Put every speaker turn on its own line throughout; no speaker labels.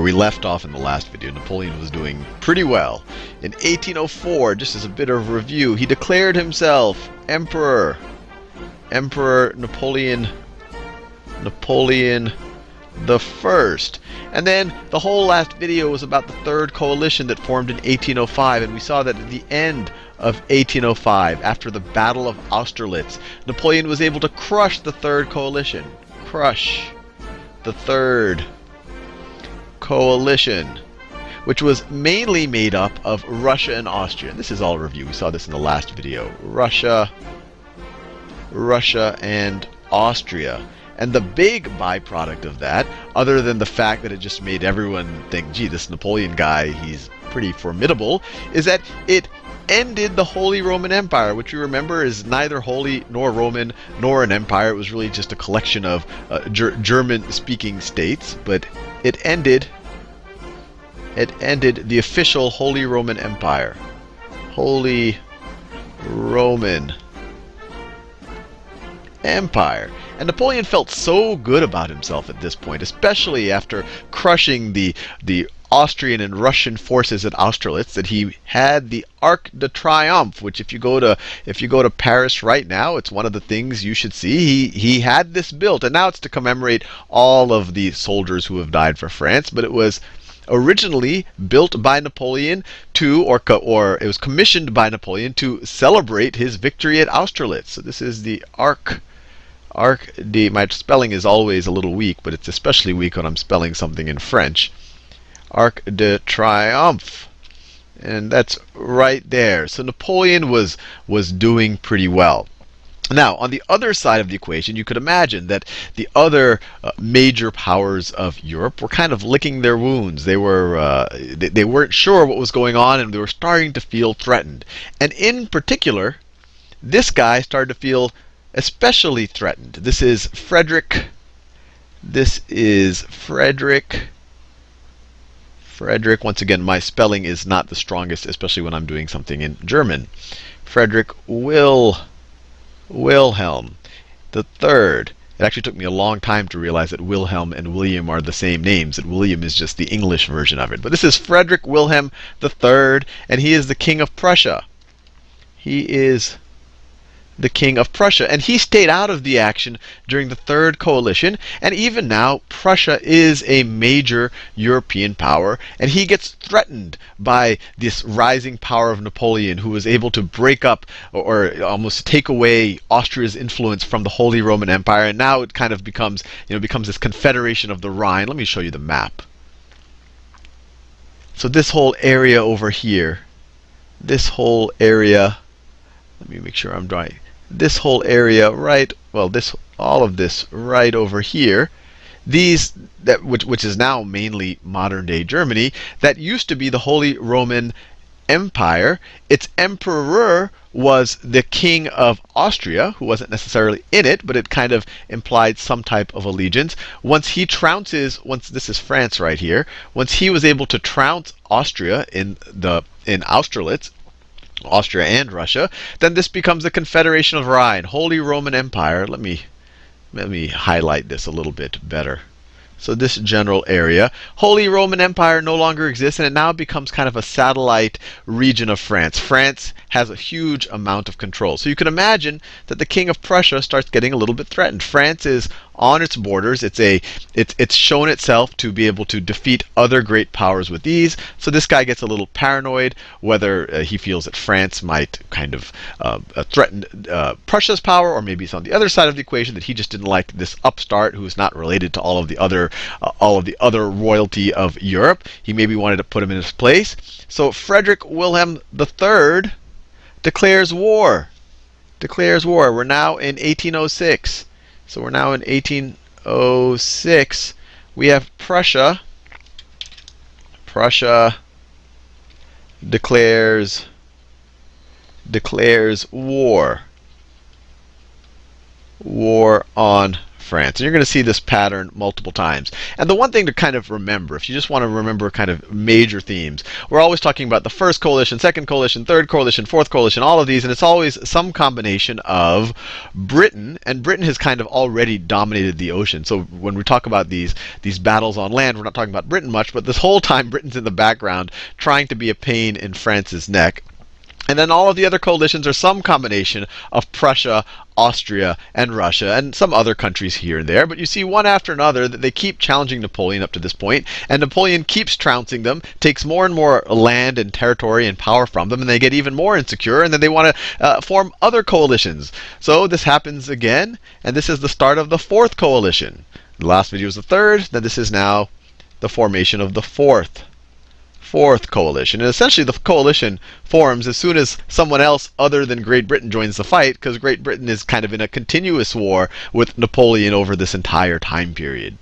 we left off in the last video, Napoleon was doing pretty well. In 1804, just as a bit of review, he declared himself Emperor Napoleon the First. And then the whole last video was about the Third Coalition that formed in 1805, and we saw that at the end of 1805, after the Battle of Austerlitz, Napoleon was able to crush the Third Coalition. Crush the Third Coalition, which was mainly made up of Russia and Austria. And this is all review. We saw this in the last video. Russia and Austria. And the big byproduct of that, other than the fact that it just made everyone think, gee, this Napoleon guy, he's pretty formidable, is that it ended the Holy Roman Empire, which you remember is neither holy nor Roman nor an empire. It was really just a collection of German-speaking states, but it ended the official Holy Roman Empire. Holy Roman Empire. And Napoleon felt so good about himself at this point, especially after crushing the Austrian and Russian forces at Austerlitz, that he had the Arc de Triomphe, which if you go to Paris right now, it's one of the things you should see. He had this built, and now it's to commemorate all of the soldiers who have died for France, but it was originally built by Napoleon or it was commissioned by Napoleon to celebrate his victory at Austerlitz. So this is the Arc de, my spelling is always a little weak, but it's especially weak when I'm spelling something in French. Arc de Triomphe. And that's right there. So Napoleon was doing pretty well. Now, on the other side of the equation, you could imagine that the other major powers of Europe were kind of licking their wounds. They weren't sure what was going on, and they were starting to feel threatened. And in particular, this guy started to feel especially threatened. This is Frederick. Once again, my spelling is not the strongest, especially when I'm doing something in German. Frederick Wilhelm the Third. It actually took me a long time to realize that Wilhelm and William are the same names, that William is just the English version of it. But this is Frederick Wilhelm the Third, and he is the King of Prussia. He is the King of Prussia, and he stayed out of the action during the Third Coalition, and even now Prussia is a major European power, and he gets threatened by this rising power of Napoleon, who was able to break up or almost take away Austria's influence from the Holy Roman Empire, and now it kind of becomes this confederation of the Rhine. Let me show you the map. So this whole area over here, this whole area, let me make sure I'm drawing. This whole area, right? Well, all of this right over here, which is now mainly modern-day Germany, that used to be the Holy Roman Empire. Its emperor was the King of Austria, who wasn't necessarily in it, but it kind of implied some type of allegiance. Once this is France right here, once he was able to trounce Austria in Austerlitz, Austria and Russia, then this becomes a confederation of Rhine, Holy Roman Empire. Let me highlight this a little bit better. So this general area, Holy Roman Empire no longer exists, and it now becomes kind of a satellite region of France. France has a huge amount of control. So you can imagine that the King of Prussia starts getting a little bit threatened. France is on its borders. It's shown itself to be able to defeat other great powers with ease. So this guy gets a little paranoid, whether he feels that France might kind of threaten Prussia's power, or maybe it's on the other side of the equation that he just didn't like this upstart who's not related to all of the other royalty of Europe. He maybe wanted to put him in his place. So Frederick Wilhelm III declares war. We're now in 1806. So we're now in 1806. We have Prussia. Prussia declares war. War on France. And you're going to see this pattern multiple times. And the one thing to kind of remember, if you just want to remember kind of major themes, we're always talking about the first coalition, second coalition, third coalition, fourth coalition, all of these, and it's always some combination of Britain, and Britain has kind of already dominated the ocean. So when we talk about these battles on land, we're not talking about Britain much, but this whole time Britain's in the background trying to be a pain in France's neck. And then all of the other coalitions are some combination of Prussia, Austria, and Russia, and some other countries here and there. But you see one after another that they keep challenging Napoleon up to this point, and Napoleon keeps trouncing them, takes more and more land and territory and power from them, and they get even more insecure, and then they want to form other coalitions. So this happens again, and this is the start of the fourth coalition. The last video was the third, then this is now the formation of the fourth coalition. And essentially the coalition forms as soon as someone else other than Great Britain joins the fight, because Great Britain is kind of in a continuous war with Napoleon over this entire time period.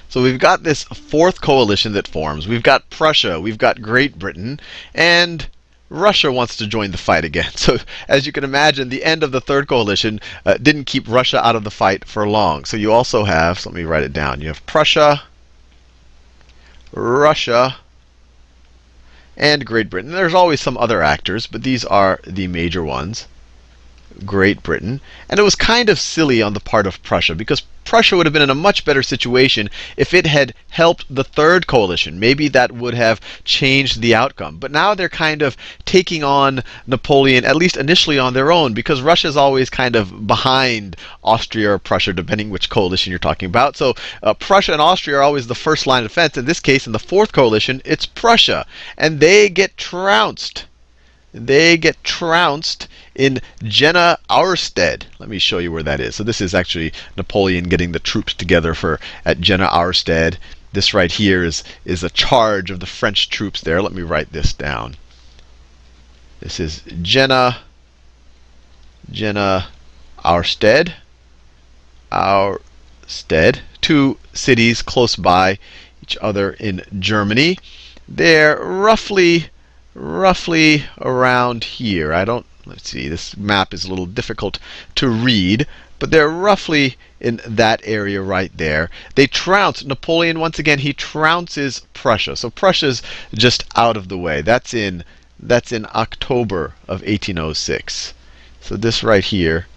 So we've got this fourth coalition that forms. We've got Prussia, we've got Great Britain, and Russia wants to join the fight again. So as you can imagine, the end of the third coalition didn't keep Russia out of the fight for long. So you also have, so let me write it down, you have Prussia, Russia, and Great Britain. There's always some other actors, but these are the major ones. Great Britain. And it was kind of silly on the part of Prussia, because Prussia would have been in a much better situation if it had helped the third coalition. Maybe that would have changed the outcome. But now they're kind of taking on Napoleon, at least initially on their own, because Russia's always kind of behind Austria or Prussia, depending which coalition you're talking about. So Prussia and Austria are always the first line of defense. In this case, in the fourth coalition, it's Prussia. And they get trounced. They get trounced in Jena Auerstedt. Let me show you where that is. So this is actually Napoleon getting the troops together at Jena Auerstedt. This right here is a charge of the French troops there. Let me write this down. This is Jena Auerstedt. Two cities close by each other in Germany. They're roughly around here. Let's see, this map is a little difficult to read, but they're roughly in that area right there. They trounce Napoleon once again. He trounces Prussia. So Prussia's just out of the way. That's in October of 1806. So this right here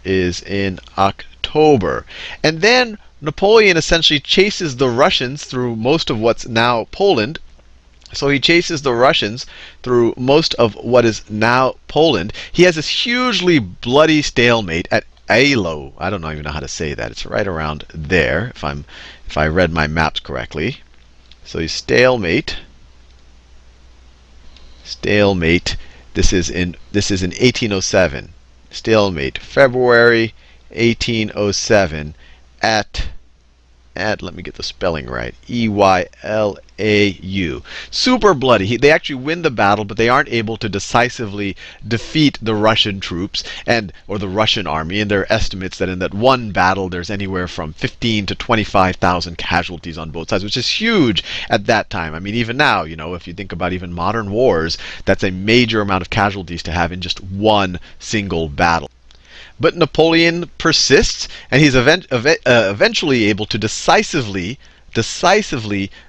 is in October. And then Napoleon essentially chases the Russians through most of what's now Poland. So he chases the Russians through most of what is now Poland. He has this hugely bloody stalemate at Eylau. I don't even know how to say that. It's right around there, if I read my maps correctly. So he's stalemate. This is in 1807. Stalemate, February 1807 at let me get the spelling right. Eylau. Super bloody. They actually win the battle, but they aren't able to decisively defeat the Russian troops or the Russian army. And there are estimates that in that one battle, there's anywhere from 15 to 25,000 casualties on both sides, which is huge at that time. I mean, even now, if you think about even modern wars, that's a major amount of casualties to have in just one single battle. But Napoleon persists, and he's eventually able to decisively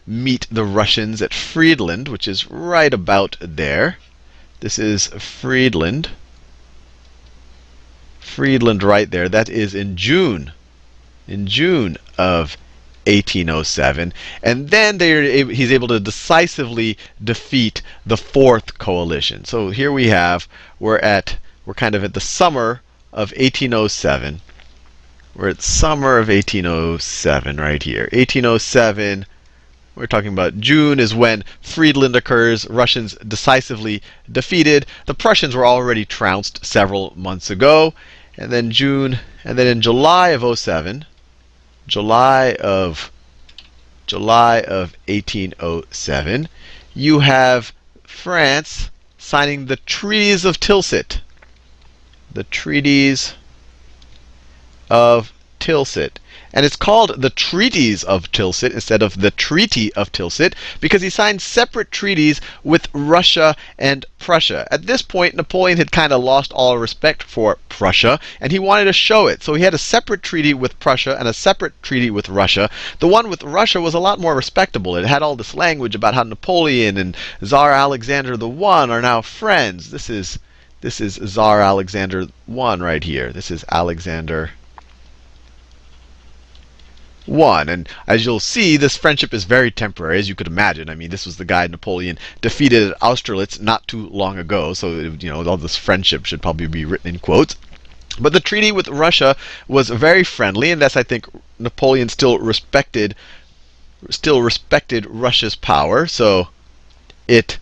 meet the Russians at Friedland, which is right about there. This is Friedland. Friedland right there. That is in June of 1807. And then he's able to decisively defeat the fourth coalition. So here we're kind of at the summer of 1807. We're at summer of 1807 right here. 1807, we're talking about June is when Friedland occurs. Russians decisively defeated. The Prussians were already trounced several months ago. And then in July of 07, July of 1807, you have France signing the treaties of Tilsit. The treaties of Tilsit. And it's called the Treaties of Tilsit instead of the Treaty of Tilsit because he signed separate treaties with Russia and Prussia. At this point, Napoleon had kind of lost all respect for Prussia, and he wanted to show it. So he had a separate treaty with Prussia and a separate treaty with Russia. The one with Russia was a lot more respectable. It had all this language about how Napoleon and Tsar Alexander I are now friends. This is Tsar Alexander I right here. This is Alexander I. And as you'll see, this friendship is very temporary, as you could imagine. I mean, this was the guy Napoleon defeated at Austerlitz not too long ago. So, all this friendship should probably be written in quotes. But the treaty with Russia was very friendly, and thus I think Napoleon still respected Russia's power. So it,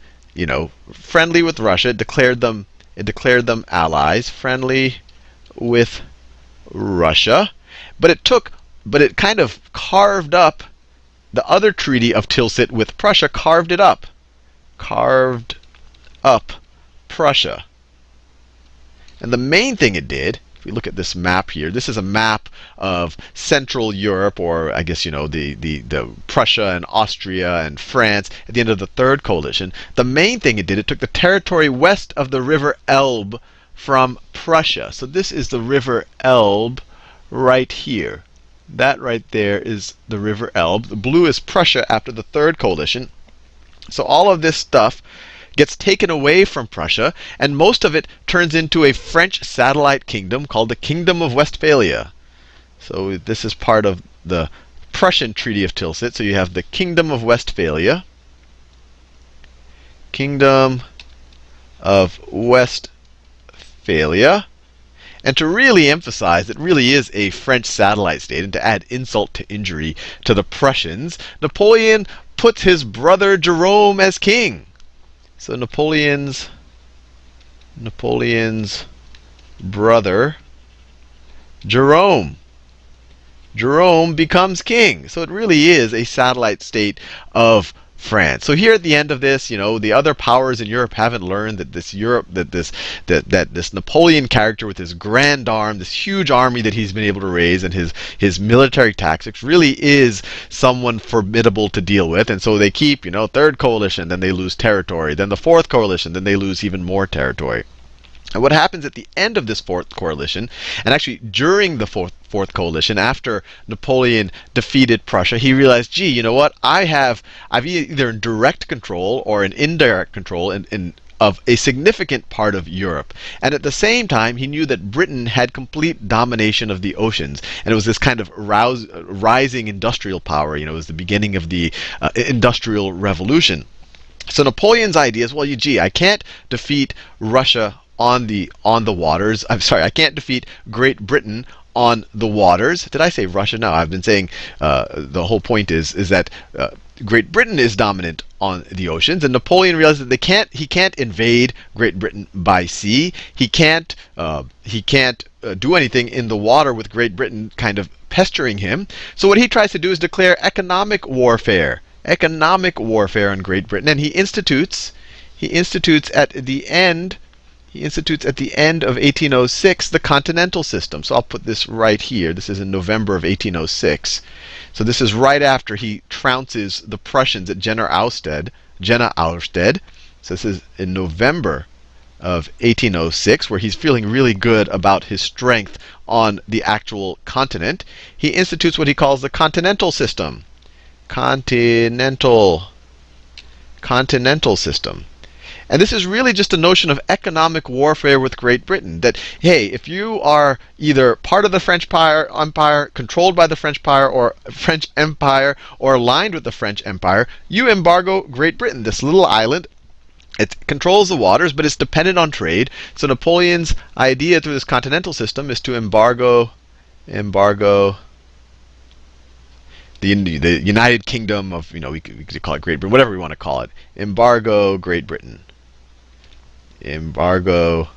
friendly with Russia, it declared them allies, friendly with Russia. But it kind of carved up the other treaty of Tilsit with Prussia, carved up Prussia. And the main thing it did, if we look at this map here, this is a map of Central Europe, or I guess the Prussia and Austria and France at the end of the Third Coalition. The main thing it did, it took the territory west of the River Elbe from Prussia. So this is the River Elbe right here. That right there is the River Elbe. The blue is Prussia after the Third Coalition. So all of this stuff gets taken away from Prussia, and most of it turns into a French satellite kingdom called the Kingdom of Westphalia. So this is part of the Prussian Treaty of Tilsit. So you have the Kingdom of Westphalia. Kingdom of Westphalia. And to really emphasize, it really is a French satellite state, and to add insult to injury to the Prussians, Napoleon puts his brother Jerome as king. So Napoleon's brother Jerome becomes king. So it really is a satellite state of France. So here at the end of this, the other powers in Europe haven't learned that this Napoleon character with his grand arm, this huge army that he's been able to raise, and his military tactics really is someone formidable to deal with. And so they keep, Third Coalition, then they lose territory, then the Fourth Coalition, then they lose even more territory. And what happens at the end of this Fourth Coalition, and actually during the Fourth Coalition, after Napoleon defeated Prussia, he realized, gee, you know what? I've either in direct control or an indirect control of a significant part of Europe. And at the same time, he knew that Britain had complete domination of the oceans. And it was this kind of rising industrial power. It was the beginning of the Industrial Revolution. So Napoleon's idea is, well, gee, I can't defeat Russia on the waters. I'm sorry, I can't defeat Great Britain on the waters. Did I say Russia? No, I've been saying the whole point is that Great Britain is dominant on the oceans, and Napoleon realized that he can't invade Great Britain by sea. He can't do anything in the water with Great Britain kind of pestering him. So what he tries to do is declare economic warfare on Great Britain, and he institutes at the end of 1806 the continental system. So I'll put this right here. This is in November of 1806. So this is right after he trounces the Prussians at Jena Austedt. So this is in November of 1806, where he's feeling really good about his strength on the actual continent. He institutes what he calls the continental system. Continental system. And this is really just a notion of economic warfare with Great Britain. That, hey, if you are either part of the French Empire, controlled by the French Empire, or aligned with the French Empire, you embargo Great Britain, this little island. It controls the waters, but it's dependent on trade. So Napoleon's idea through this continental system is to embargo the United Kingdom of, we could call it Great Britain, whatever we want to call it. Embargo Great Britain. Embargo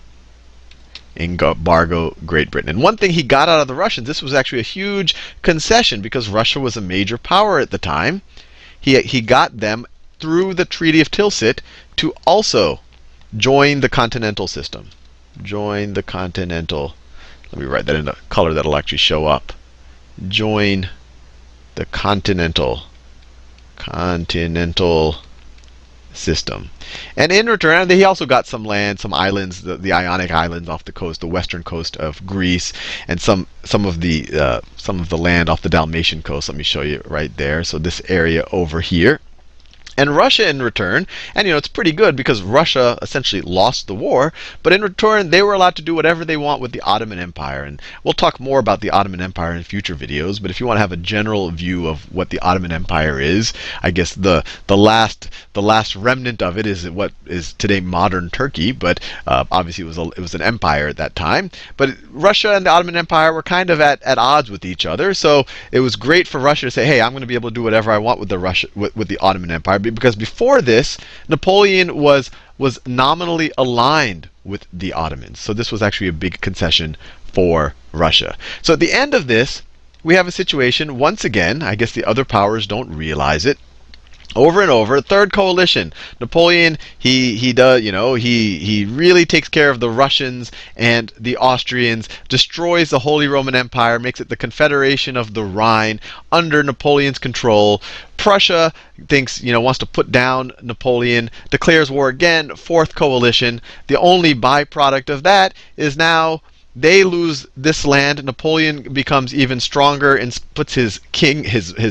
Great Britain. And one thing he got out of the Russians, this was actually a huge concession because Russia was a major power at the time. He got them through the Treaty of Tilsit to also join the continental system. Join the continental. Let me write that in a color that'll actually show up. join the continental system. And in return, he also got some land, some islands, the Ionic Islands off the coast, the western coast of Greece, and some of the land off the Dalmatian coast. Let me show you right there. So this area over here. And Russia in return, and it's pretty good because Russia essentially lost the war, but in return they were allowed to do whatever they want with the Ottoman Empire. And we'll talk more about the Ottoman Empire in future videos, but if you want to have a general view of what the Ottoman Empire is, I guess the last remnant of it is what is today modern Turkey, but obviously it was an empire at that time. But Russia and the Ottoman Empire were kind of at odds with each other, so it was great for Russia to say, hey, I'm going to be able to do whatever I want with the Ottoman Empire. Because before this, Napoleon was nominally aligned with the Ottomans. So this was actually a big concession for Russia. So at the end of this, we have a situation, once again, I guess the other powers don't realize it, over and over, third coalition. Napoleon, he does, he really takes care of the Russians and the Austrians, destroys the Holy Roman Empire, makes it the Confederation of the Rhine under Napoleon's control. Prussia thinks, wants to put down Napoleon, declares war again, fourth coalition. The only byproduct of that is now they lose this land. Napoleon becomes even stronger and puts his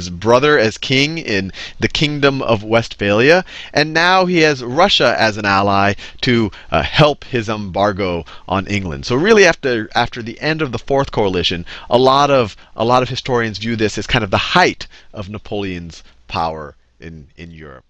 brother as king in the Kingdom of Westphalia. And now he has Russia as an ally to help his embargo on England. So really, after the end of the Fourth Coalition, a lot of historians view this as kind of the height of Napoleon's power in Europe.